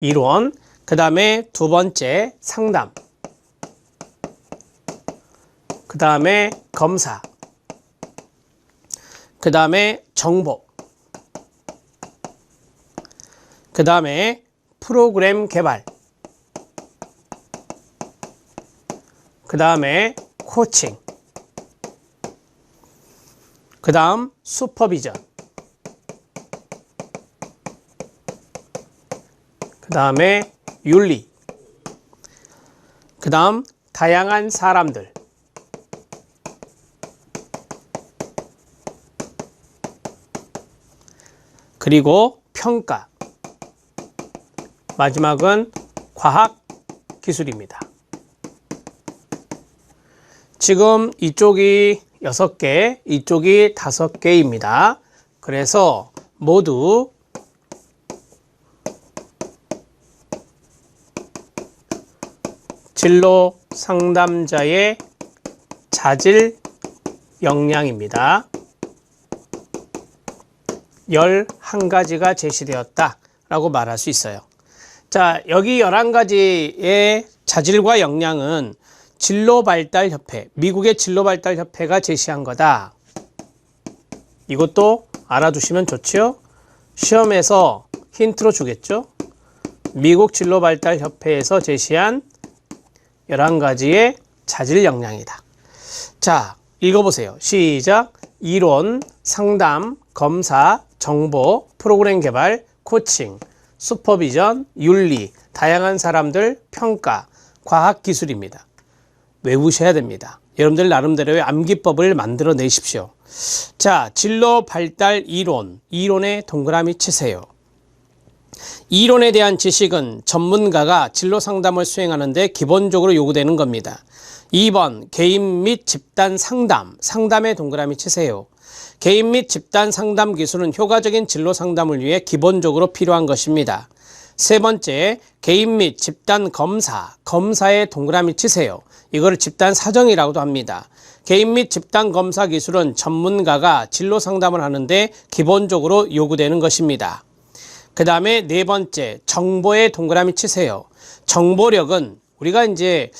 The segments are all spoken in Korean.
이론, 그 다음에 두 번째 상담, 그 다음에 검사, 그 다음에 정보, 그 다음에 프로그램 개발, 그 다음에 코칭, 그 다음 슈퍼비전, 그 다음에 윤리, 그 다음 다양한 사람들, 그리고 평가, 마지막은 과학 기술입니다. 지금 이쪽이 6개, 이쪽이 5개입니다. 그래서 모두 진로 상담자의 자질 역량입니다. 11가지가 제시되었다 라고 말할 수 있어요. 자, 여기 11가지의 자질과 역량은 진로발달협회, 미국의 진로발달협회가 제시한 거다. 이것도 알아두시면 좋죠. 시험에서 힌트로 주겠죠. 미국 진로발달협회에서 제시한 11가지의 자질 역량이다. 자, 읽어보세요. 시작. 이론, 상담, 검사, 정보, 프로그램 개발, 코칭, 슈퍼비전, 윤리, 다양한 사람들, 평가, 과학 기술입니다. 외우셔야 됩니다. 여러분들 나름대로의 암기법을 만들어 내십시오. 자, 진로 발달 이론, 이론에 동그라미 치세요. 이론에 대한 지식은 전문가가 진로 상담을 수행하는 데 기본적으로 요구되는 겁니다. 2번, 개인 및 집단 상담, 상담에 동그라미 치세요. 개인 및 집단 상담 기술은 효과적인 진로 상담을 위해 기본적으로 필요한 것입니다. 세 번째, 개인 및 집단 검사, 검사에 동그라미 치세요. 이거를 집단 사정이라고도 합니다. 개인 및 집단 검사 기술은 전문가가 진로 상담을 하는데 기본적으로 요구되는 것입니다. 그 다음에 네 번째, 정보에 동그라미 치세요. 정보력은 우리가 이제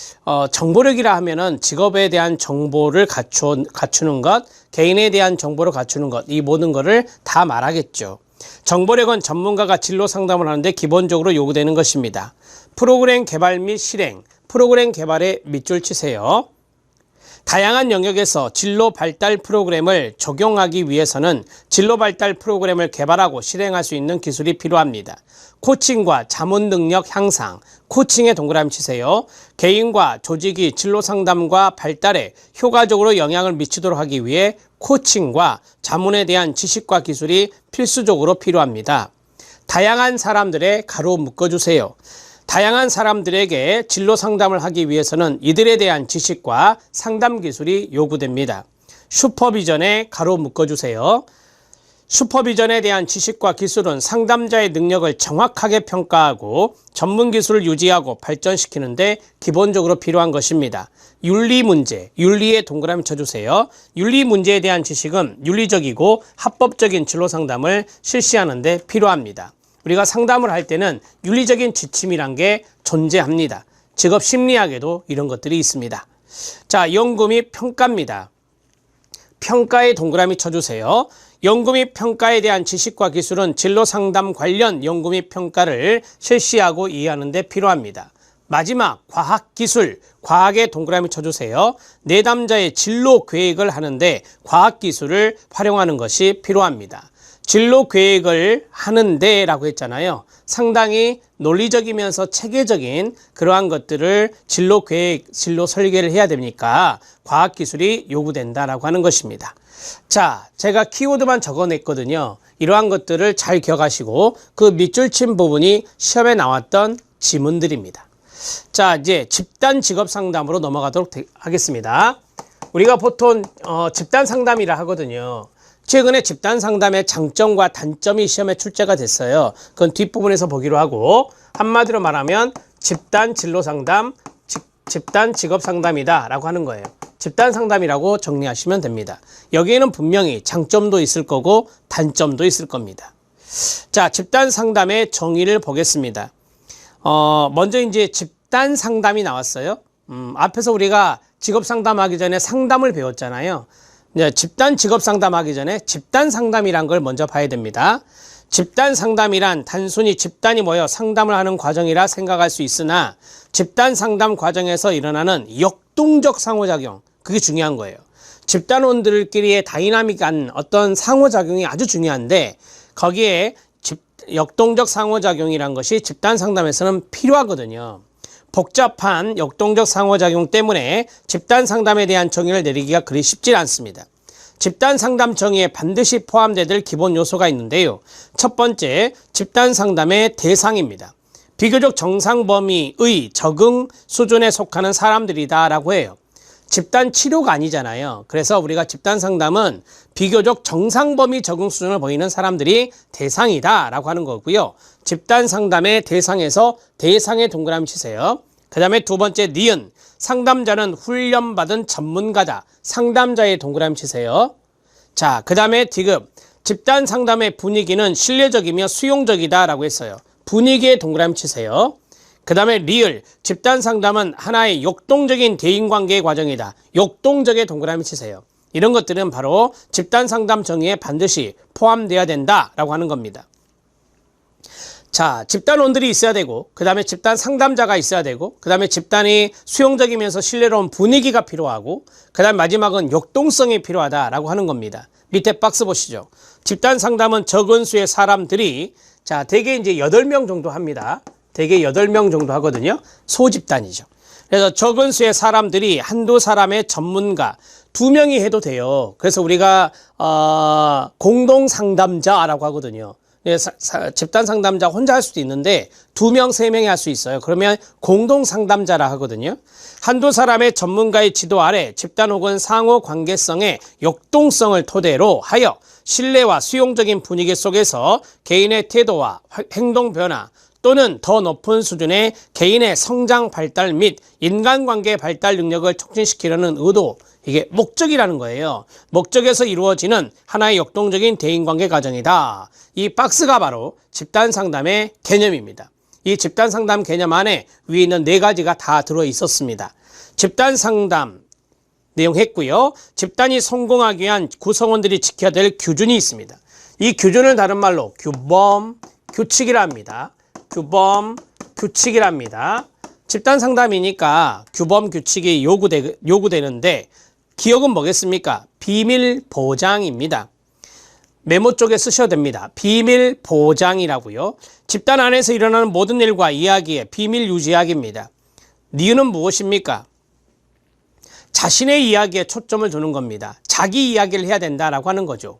정보력이라 하면은 직업에 대한 정보를 갖추는 것, 개인에 대한 정보를 갖추는 것, 이 모든 것을 다 말하겠죠. 정보력은 전문가가 진로 상담을 하는데 기본적으로 요구되는 것입니다. 프로그램 개발 및 실행, 프로그램 개발에 밑줄 치세요. 다양한 영역에서 진로 발달 프로그램을 적용하기 위해서는 진로 발달 프로그램을 개발하고 실행할 수 있는 기술이 필요합니다. 코칭과 자문 능력 향상, 코칭에 동그라미 치세요. 개인과 조직이 진로 상담과 발달에 효과적으로 영향을 미치도록 하기 위해 코칭과 자문에 대한 지식과 기술이 필수적으로 필요합니다. 다양한 사람들의 가로 묶어주세요. 다양한 사람들에게 진로 상담을 하기 위해서는 이들에 대한 지식과 상담 기술이 요구됩니다. 슈퍼비전에 가로 묶어주세요. 슈퍼비전에 대한 지식과 기술은 상담자의 능력을 정확하게 평가하고 전문 기술을 유지하고 발전시키는데 기본적으로 필요한 것입니다. 윤리 문제, 윤리에 동그라미 쳐주세요. 윤리 문제에 대한 지식은 윤리적이고 합법적인 진로 상담을 실시하는 데 필요합니다. 우리가 상담을 할 때는 윤리적인 지침이란 게 존재합니다. 직업 심리학에도 이런 것들이 있습니다. 자, 연구 및 평가입니다. 평가에 동그라미 쳐주세요. 연구 및 평가에 대한 지식과 기술은 진로 상담 관련 연구 및 평가를 실시하고 이해하는 데 필요합니다. 마지막, 과학 기술, 과학에 동그라미 쳐주세요. 내담자의 진로 계획을 하는데 과학 기술을 활용하는 것이 필요합니다. 진로 계획을 하는데 라고 했잖아요. 상당히 논리적이면서 체계적인 그러한 것들을 진로 계획, 진로 설계를 해야 되니까 과학기술이 요구된다라고 하는 것입니다. 자, 제가 키워드만 적어냈거든요. 이러한 것들을 잘 기억하시고 그 밑줄 친 부분이 시험에 나왔던 지문들입니다. 자, 이제 집단 직업 상담으로 넘어가도록 하겠습니다. 우리가 보통 집단 상담이라 하거든요. 최근에 집단 상담의 장점과 단점이 시험에 출제가 됐어요. 그건 뒷부분에서 보기로 하고, 한마디로 말하면 집단 진로 상담, 집단 직업 상담이다 라고 하는 거예요. 집단 상담이라고 정리하시면 됩니다. 여기에는 분명히 장점도 있을 거고 단점도 있을 겁니다. 자, 집단 상담의 정의를 보겠습니다. 먼저 이제 집단 상담이 나왔어요. 앞에서 우리가 직업 상담하기 전에 상담을 배웠잖아요. 이제 집단 직업 상담하기 전에 집단 상담이란 걸 먼저 봐야 됩니다. 집단 상담이란 단순히 집단이 모여 상담을 하는 과정이라 생각할 수 있으나 집단 상담 과정에서 일어나는 역동적 상호작용, 그게 중요한 거예요. 집단원들끼리의 다이나믹한 어떤 상호작용이 아주 중요한데 거기에 역동적 상호작용이란 것이 집단 상담에서는 필요하거든요. 복잡한 역동적 상호작용 때문에 집단 상담에 대한 정의를 내리기가 그리 쉽지 않습니다. 집단 상담 정의에 반드시 포함되어야 될 기본 요소가 있는데요. 첫 번째, 집단 상담의 대상입니다. 비교적 정상 범위의 적응 수준에 속하는 사람들이다 라고 해요. 집단 치료가 아니잖아요. 그래서 우리가 집단 상담은 비교적 정상 범위 적응 수준을 보이는 사람들이 대상이다 라고 하는 거고요. 집단 상담의 대상에서 대상에 동그라미 치세요. 그 다음에 두 번째, 니은. 상담자는 훈련받은 전문가다. 상담자에 동그라미 치세요. 자, 그 다음에 디귿. 집단 상담의 분위기는 신뢰적이며 수용적이다 라고 했어요. 분위기에 동그라미 치세요. 그 다음에 리을. 집단 상담은 하나의 역동적인 대인관계의 과정이다. 역동적에 동그라미 치세요. 이런 것들은 바로 집단 상담 정의에 반드시 포함되어야 된다라고 하는 겁니다. 자, 집단원들이 있어야 되고, 그 다음에 집단 상담자가 있어야 되고, 그 다음에 집단이 수용적이면서 신뢰로운 분위기가 필요하고, 그 다음에 마지막은 역동성이 필요하다라고 하는 겁니다. 밑에 박스 보시죠. 집단 상담은 적은 수의 사람들이, 자, 대개 이제 8명 정도 합니다. 대개 8명 정도 하거든요. 소집단이죠. 그래서 적은 수의 사람들이 한두 사람의 전문가, 2명이 해도 돼요. 그래서 우리가 공동 상담자라고 하거든요. 집단 상담자 혼자 할 수도 있는데 2명, 3명이 할 수 있어요. 그러면 공동 상담자라 하거든요. 한두 사람의 전문가의 지도 아래 집단 혹은 상호 관계성의 역동성을 토대로 하여 신뢰와 수용적인 분위기 속에서 개인의 태도와 행동 변화 또는 더 높은 수준의 개인의 성장 발달 및 인간관계 발달 능력을 촉진시키려는 의도, 이게 목적이라는 거예요. 목적에서 이루어지는 하나의 역동적인 대인관계 과정이다. 이 박스가 바로 집단 상담의 개념입니다. 이 집단 상담 개념 안에 위에 있는 4가지가 다 들어 있었습니다. 집단 상담 내용 했고요. 집단이 성공하기 위한 구성원들이 지켜야 될 규준이 있습니다. 이 규준을 다른 말로 규범, 규칙이라 합니다. 규범, 규칙이랍니다. 집단 상담이니까 규범, 규칙이 요구되는데 기억은 뭐겠습니까? 비밀 보장입니다. 메모 쪽에 쓰셔도 됩니다. 비밀 보장이라고요. 집단 안에서 일어나는 모든 일과 이야기에 비밀 유지하기입니다. 니은은 무엇입니까? 자신의 이야기에 초점을 두는 겁니다. 자기 이야기를 해야 된다라고 하는 거죠.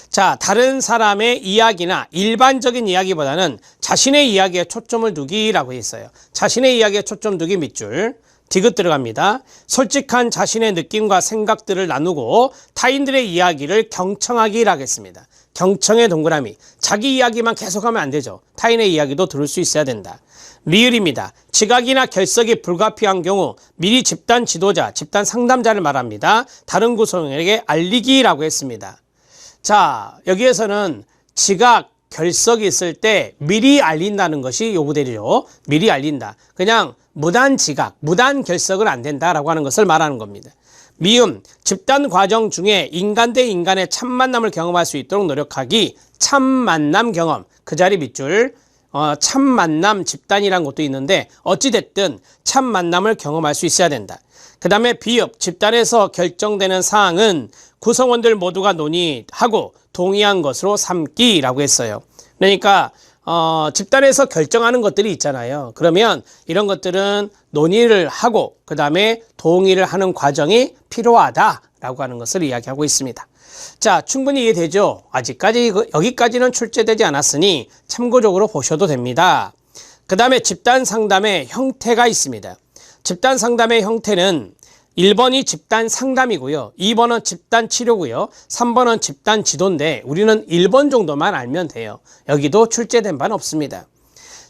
자, 다른 사람의 이야기나 일반적인 이야기보다는 자신의 이야기에 초점을 두기라고 했어요. 자신의 이야기에 초점 두기 밑줄. 디귿 들어갑니다. 솔직한 자신의 느낌과 생각들을 나누고 타인들의 이야기를 경청하기라고 했습니다. 경청의 동그라미. 자기 이야기만 계속하면 안 되죠. 타인의 이야기도 들을 수 있어야 된다. 리을입니다. 지각이나 결석이 불가피한 경우 미리 집단 지도자, 집단 상담자를 말합니다. 다른 구성원에게 알리기라고 했습니다. 자, 여기에서는 지각, 결석이 있을 때 미리 알린다는 것이 요구되죠. 미리 알린다. 그냥 무단 지각, 무단 결석은 안 된다라고 하는 것을 말하는 겁니다. 미음, 집단 과정 중에 인간 대 인간의 참 만남을 경험할 수 있도록 노력하기. 참 만남 경험, 그 자리 밑줄. 참 만남 집단이란 것도 있는데 어찌됐든 참 만남을 경험할 수 있어야 된다. 그 다음에 비읍, 집단에서 결정되는 사항은 구성원들 모두가 논의하고 동의한 것으로 삼기라고 했어요. 그러니까 집단에서 결정하는 것들이 있잖아요. 그러면 이런 것들은 논의를 하고 그 다음에 동의를 하는 과정이 필요하다라고 하는 것을 이야기하고 있습니다. 자, 충분히 이해되죠? 아직까지 여기까지는 출제되지 않았으니 참고적으로 보셔도 됩니다. 그 다음에 집단 상담의 형태가 있습니다. 집단 상담의 형태는 1번이 집단 상담이고요. 2번은 집단 치료고요. 3번은 집단 지도인데 우리는 1번 정도만 알면 돼요. 여기도 출제된 바는 없습니다.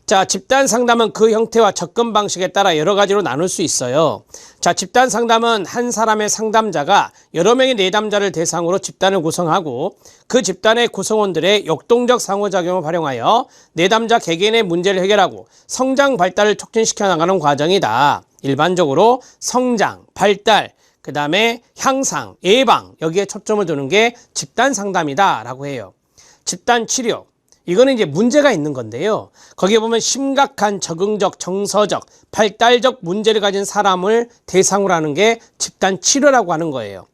자, 집단 상담은 그 형태와 접근 방식에 따라 여러 가지로 나눌 수 있어요. 자, 집단 상담은 한 사람의 상담자가 여러 명의 내담자를 대상으로 집단을 구성하고 그 집단의 구성원들의 역동적 상호작용을 활용하여 내담자 개개인의 문제를 해결하고 성장 발달을 촉진시켜 나가는 과정이다. 일반적으로 성장, 발달, 그 다음에 향상, 예방 여기에 초점을 두는 게 집단 상담이다 라고 해요. 집단 치료, 이거는 이제 문제가 있는 건데요. 거기에 보면 심각한 적응적, 정서적, 발달적 문제를 가진 사람을 대상으로 하는 게 집단 치료라고 하는 거예요.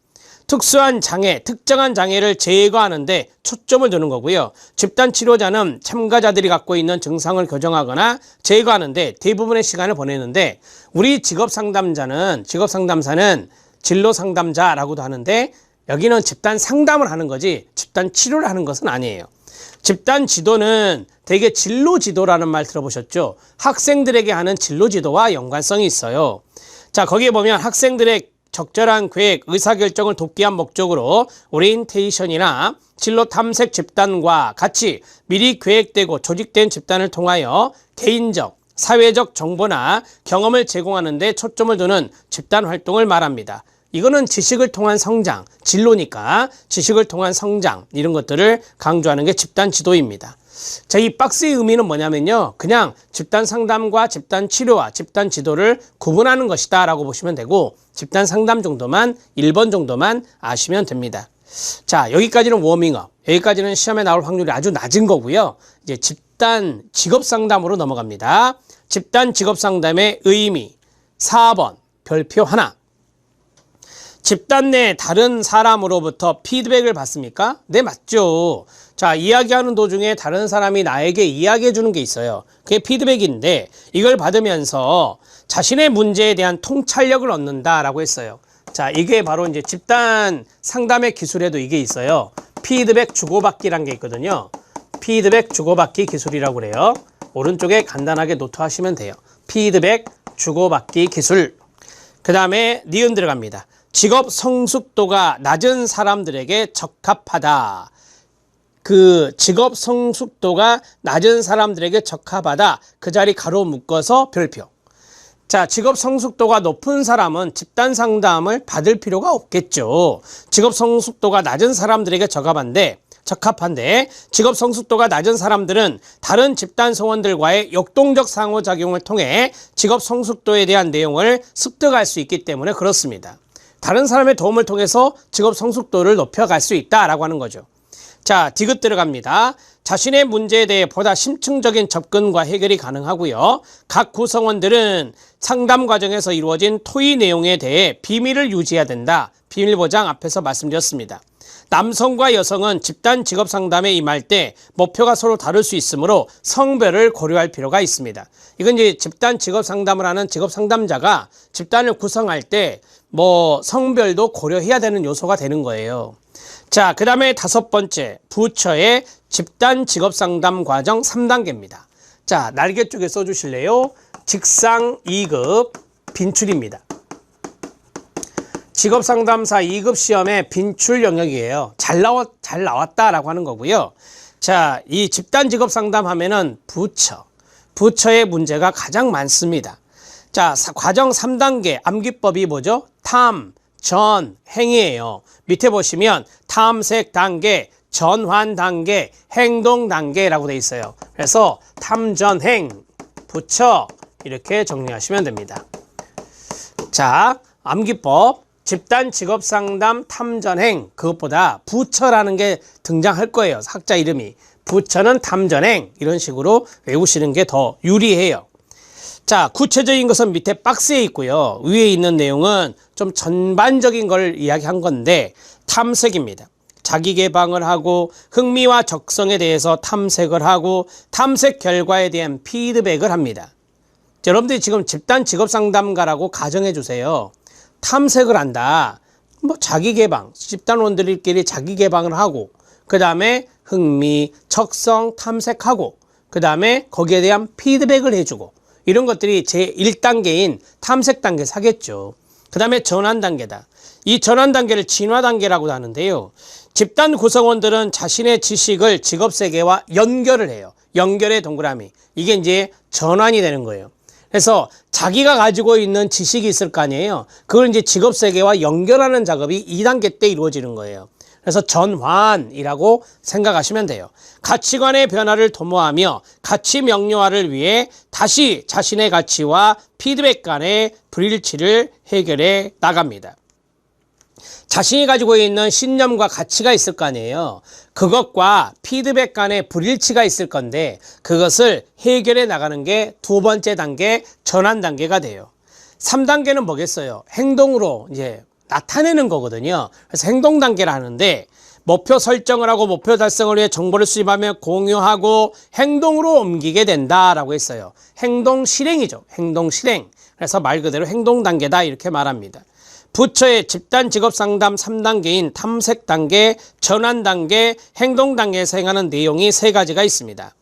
특수한 장애, 특정한 장애를 제거하는데 초점을 두는 거고요. 집단 치료자는 참가자들이 갖고 있는 증상을 교정하거나 제거하는데 대부분의 시간을 보내는데 우리 직업상담사는 진로상담자라고도 하는데 여기는 집단 상담을 하는 거지 집단 치료를 하는 것은 아니에요. 집단 지도는 대개 진로 지도라는 말 들어보셨죠? 학생들에게 하는 진로 지도와 연관성이 있어요. 자, 거기에 보면 학생들의 적절한 계획, 의사결정을 돕기 위한 목적으로 오리엔테이션이나 진로 탐색 집단과 같이 미리 계획되고 조직된 집단을 통하여 개인적, 사회적 정보나 경험을 제공하는 데 초점을 두는 집단 활동을 말합니다. 이거는 지식을 통한 성장, 진로니까 지식을 통한 성장 이런 것들을 강조하는 게 집단 지도입니다. 자, 이 박스의 의미는 뭐냐면요. 그냥 집단 상담과 집단 치료와 집단 지도를 구분하는 것이다 라고 보시면 되고 집단 상담 정도만 1번 정도만 아시면 됩니다. 자, 여기까지는 워밍업. 여기까지는 시험에 나올 확률이 아주 낮은 거고요. 이제 집단 직업 상담으로 넘어갑니다. 집단 직업 상담의 의미 4번 별표 하나. 집단 내 다른 사람으로부터 피드백을 받습니까? 네, 맞죠. 자, 이야기하는 도중에 다른 사람이 나에게 이야기해 주는 게 있어요. 그게 피드백인데 이걸 받으면서 자신의 문제에 대한 통찰력을 얻는다라고 했어요. 자, 이게 바로 이제 집단 상담의 기술에도 이게 있어요. 피드백 주고받기란 게 있거든요. 피드백 주고받기 기술이라고 그래요. 오른쪽에 간단하게 노트하시면 돼요. 피드백 주고받기 기술. 그 다음에 니은 들어갑니다. 직업 성숙도가 낮은 사람들에게 적합하다. 그 직업 성숙도가 낮은 사람들에게 적합하다. 그 자리 가로 묶어서 별표. 자, 직업 성숙도가 높은 사람은 집단 상담을 받을 필요가 없겠죠. 직업 성숙도가 낮은 사람들에게 적합한데 직업 성숙도가 낮은 사람들은 다른 집단 성원들과의 역동적 상호작용을 통해 직업 성숙도에 대한 내용을 습득할 수 있기 때문에 그렇습니다. 다른 사람의 도움을 통해서 직업 성숙도를 높여갈 수 있다라고 하는 거죠. 자, 디귿 들어갑니다. 자신의 문제에 대해 보다 심층적인 접근과 해결이 가능하고요. 각 구성원들은 상담 과정에서 이루어진 토의 내용에 대해 비밀을 유지해야 된다. 비밀 보장 앞에서 말씀드렸습니다. 남성과 여성은 집단 직업 상담에 임할 때 목표가 서로 다를 수 있으므로 성별을 고려할 필요가 있습니다. 이건 이제 집단 직업 상담을 하는 직업 상담자가 집단을 구성할 때 성별도 고려해야 되는 요소가 되는 거예요. 자, 그 다음에 5번째, 부처의 집단 직업 상담 과정 3단계입니다. 자, 날개 쪽에 써주실래요? 직상 2급 빈출입니다. 직업상담사 2급 시험의 빈출 영역이에요. 잘 나왔다라고 하는 거고요. 자, 이 집단 직업 상담하면은 부처의 문제가 가장 많습니다. 자, 과정 3단계 암기법이 뭐죠? 탐, 전, 행이에요. 밑에 보시면 탐색 단계, 전환 단계, 행동 단계라고 돼 있어요. 그래서 탐, 전, 행, 부처 이렇게 정리하시면 됩니다. 자, 암기법 집단 직업상담 탐전행 그것보다 부처라는 게 등장할 거예요. 학자 이름이. 부처는 탐전행 이런 식으로 외우시는 게 더 유리해요. 자, 구체적인 것은 밑에 박스에 있고요. 위에 있는 내용은 좀 전반적인 걸 이야기한 건데 탐색입니다. 자기 개방을 하고 흥미와 적성에 대해서 탐색을 하고 탐색 결과에 대한 피드백을 합니다. 여러분들이 지금 집단 직업상담가라고 가정해 주세요. 탐색을 한다. 자기 개방, 집단원들끼리 자기 개방을 하고 그 다음에 흥미, 적성 탐색하고 그 다음에 거기에 대한 피드백을 해주고 이런 것들이 제1단계인 탐색 단계 사겠죠. 그 다음에 전환 단계다. 이 전환 단계를 진화 단계라고 하는데요. 집단 구성원들은 자신의 지식을 직업 세계와 연결을 해요. 연결의 동그라미. 이게 이제 전환이 되는 거예요. 그래서 자기가 가지고 있는 지식이 있을 거 아니에요. 그걸 이제 직업세계와 연결하는 작업이 2단계 때 이루어지는 거예요. 그래서 전환이라고 생각하시면 돼요. 가치관의 변화를 도모하며 가치 명료화를 위해 다시 자신의 가치와 피드백 간의 불일치를 해결해 나갑니다. 자신이 가지고 있는 신념과 가치가 있을 거 아니에요. 그것과 피드백 간의 불일치가 있을 건데 그것을 해결해 나가는 게 두 번째 단계 전환 단계가 돼요. 3단계는 뭐겠어요? 행동으로 이제 나타내는 거거든요. 그래서 행동 단계를 하는데 목표 설정을 하고 목표 달성을 위해 정보를 수집하며 공유하고 행동으로 옮기게 된다라고 했어요. 행동 실행이죠. 행동 실행. 그래서 말 그대로 행동 단계다 이렇게 말합니다. 부처의 집단 직업 상담 3단계인 탐색 단계, 전환 단계, 행동 단계에서 행하는 내용이 3가지가 있습니다.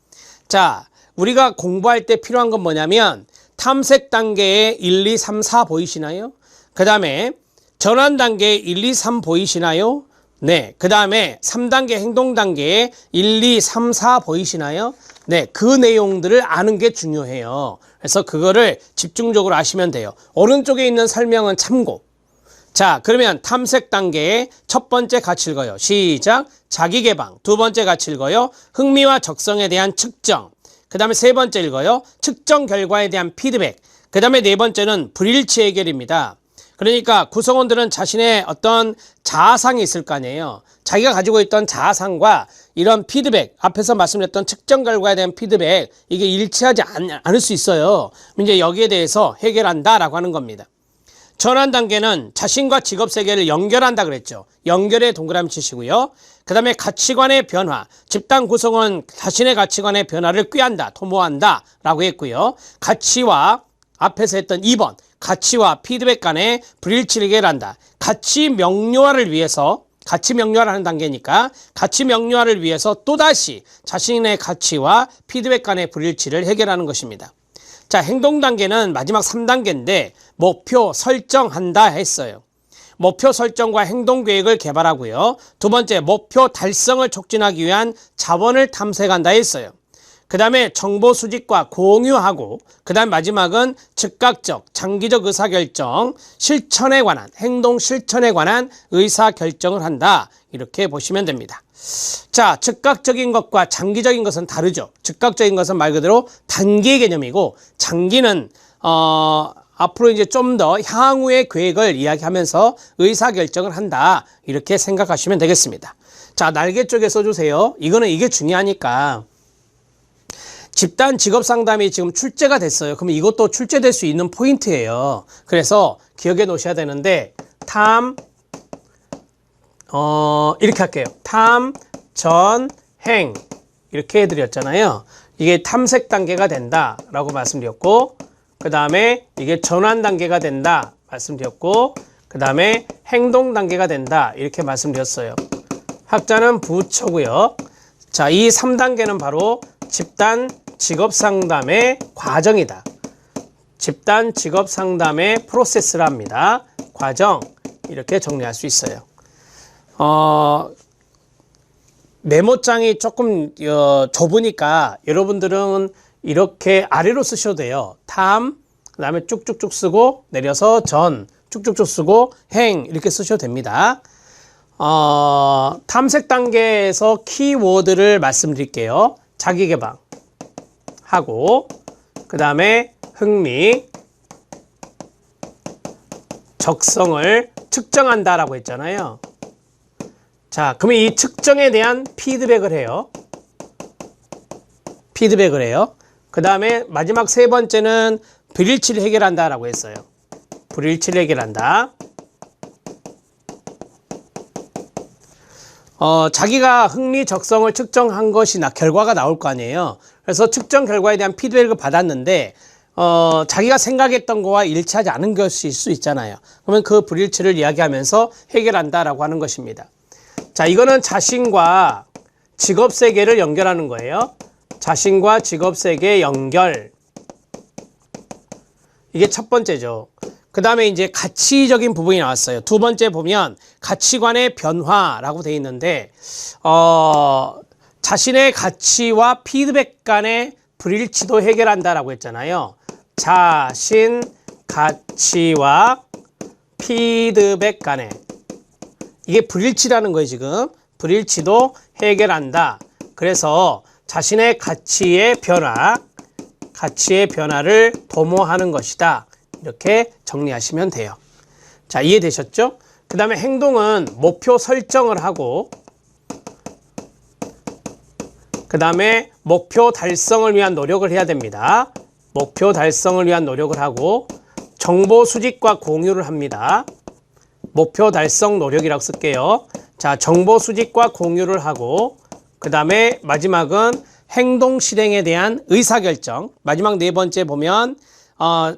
자, 우리가 공부할 때 필요한 건 뭐냐면 탐색 단계에 1, 2, 3, 4 보이시나요? 그 다음에 전환 단계에 1, 2, 3 보이시나요? 네. 그 다음에 3단계 행동 단계에 1, 2, 3, 4 보이시나요? 네. 그 내용들을 아는 게 중요해요. 그래서 그거를 집중적으로 아시면 돼요. 오른쪽에 있는 설명은 참고. 자, 그러면 탐색 단계의 첫 번째 같이 읽어요. 시작. 자기 개방. 두 번째 같이 읽어요. 흥미와 적성에 대한 측정. 그 다음에 세 번째 읽어요. 측정 결과에 대한 피드백. 그 다음에 네 번째는 불일치 해결입니다. 그러니까 구성원들은 자신의 어떤 자아상이 있을 거 아니에요. 자기가 가지고 있던 자아상과 이런 피드백, 앞에서 말씀드렸던 측정 결과에 대한 피드백, 이게 일치하지 않을 수 있어요. 이제 여기에 대해서 해결한다라고 하는 겁니다. 전환 단계는 자신과 직업 세계를 연결한다 그랬죠. 연결의 동그라미 치시고요. 그 다음에 가치관의 변화, 집단 구성원 자신의 가치관의 변화를 꾀한다, 도모한다 라고 했고요. 가치와 앞에서 했던 2번, 가치와 피드백 간의 불일치를 해결한다. 가치 명료화를 위해서, 가치 명료화를 하는 단계니까 가치 명료화를 위해서 또다시 자신의 가치와 피드백 간의 불일치를 해결하는 것입니다. 자, 행동 단계는 마지막 3단계인데 목표 설정한다 했어요. 목표 설정과 행동 계획을 개발하고요. 두 번째, 목표 달성을 촉진하기 위한 자원을 탐색한다 했어요. 그 다음에 정보 수집과 공유하고, 그 다음 마지막은 즉각적, 장기적 의사결정, 실천에 관한, 행동 실천에 관한 의사결정을 한다. 이렇게 보시면 됩니다. 자, 즉각적인 것과 장기적인 것은 다르죠. 즉각적인 것은 말 그대로 단기 개념이고, 장기는 앞으로 이제 좀 더 향후의 계획을 이야기하면서 의사결정을 한다. 이렇게 생각하시면 되겠습니다. 자, 날개 쪽에 써주세요. 이게 중요하니까. 집단 직업 상담이 지금 출제가 됐어요. 그러면 이것도 출제될 수 있는 포인트예요. 그래서 기억해 놓으셔야 되는데 이렇게 할게요. 탐, 전, 행 이렇게 해드렸잖아요. 이게 탐색 단계가 된다 라고 말씀드렸고, 그 다음에 이게 전환 단계가 된다 말씀드렸고, 그 다음에 행동 단계가 된다 이렇게 말씀드렸어요. 학자는 부처고요. 자, 이 3단계는 바로 집단 직업 상담의 과정이다. 집단 직업 상담의 프로세스라 합니다. 과정, 이렇게 정리할 수 있어요. 메모장이 조금 좁으니까 여러분들은 이렇게 아래로 쓰셔도 돼요. 탐, 그 다음에 쭉쭉쭉 쓰고 내려서 전, 쭉쭉쭉 쓰고 행 이렇게 쓰셔도 됩니다. 탐색 단계에서 키워드를 말씀드릴게요. 자기개방 하고, 그 다음에 흥미, 적성을 측정한다라고 했잖아요. 자, 그러면 이 측정에 대한 피드백을 해요. 그 다음에 마지막 세 번째는 불일치를 해결한다라고 했어요. 불일치를 해결한다. 자기가 흥미, 적성을 측정한 것이 결과가 나올 거 아니에요. 그래서 측정 결과에 대한 피드백을 받았는데 자기가 생각했던 거와 일치하지 않은 것일 수 있잖아요. 그러면 그 불일치를 이야기하면서 해결한다라고 하는 것입니다. 자, 이거는 자신과 직업 세계를 연결하는 거예요. 자신과 직업 세계 연결. 이게 첫 번째죠. 그 다음에 이제 가치적인 부분이 나왔어요. 두 번째 보면 가치관의 변화라고 되어 있는데 자신의 가치와 피드백 간의 불일치도 해결한다라고 했잖아요. 자신 가치와 피드백 간의, 이게 불일치라는 거예요. 지금 불일치도 해결한다. 그래서 자신의 가치의 변화를 도모하는 것이다. 이렇게 정리하시면 돼요. 자, 이해되셨죠? 그 다음에 행동은 목표 설정을 하고, 그 다음에 목표 달성을 위한 노력을 해야 됩니다. 목표 달성을 위한 노력을 하고, 정보 수집과 공유를 합니다. 목표 달성 노력이라고 쓸게요. 자, 정보 수집과 공유를 하고, 그 다음에 마지막은 행동 실행에 대한 의사결정. 마지막 네 번째 보면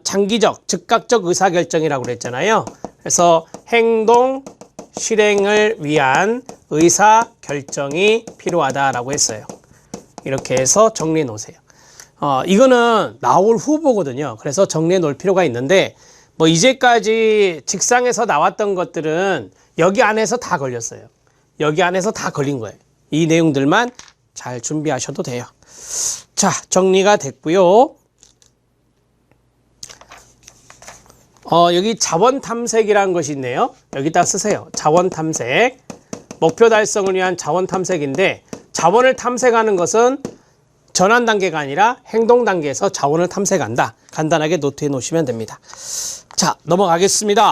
장기적, 즉각적 의사결정이라고 그랬잖아요. 그래서 행동 실행을 위한 의사결정이 필요하다라고 했어요. 이렇게 해서 정리해 놓으세요. 이거는 나올 후보거든요. 그래서 정리해 놓을 필요가 있는데, 뭐 이제까지 직상에서 나왔던 것들은 여기 안에서 다 걸렸어요. 여기 안에서 다 걸린 거예요. 이 내용들만 잘 준비하셔도 돼요. 자, 정리가 됐고요. 여기 자원 탐색이라는 것이 있네요. 여기다 쓰세요. 자원 탐색. 목표 달성을 위한 자원 탐색인데, 자원을 탐색하는 것은 전환 단계가 아니라 행동 단계에서 자원을 탐색한다. 간단하게 노트해 놓으시면 됩니다. 자, 넘어가겠습니다.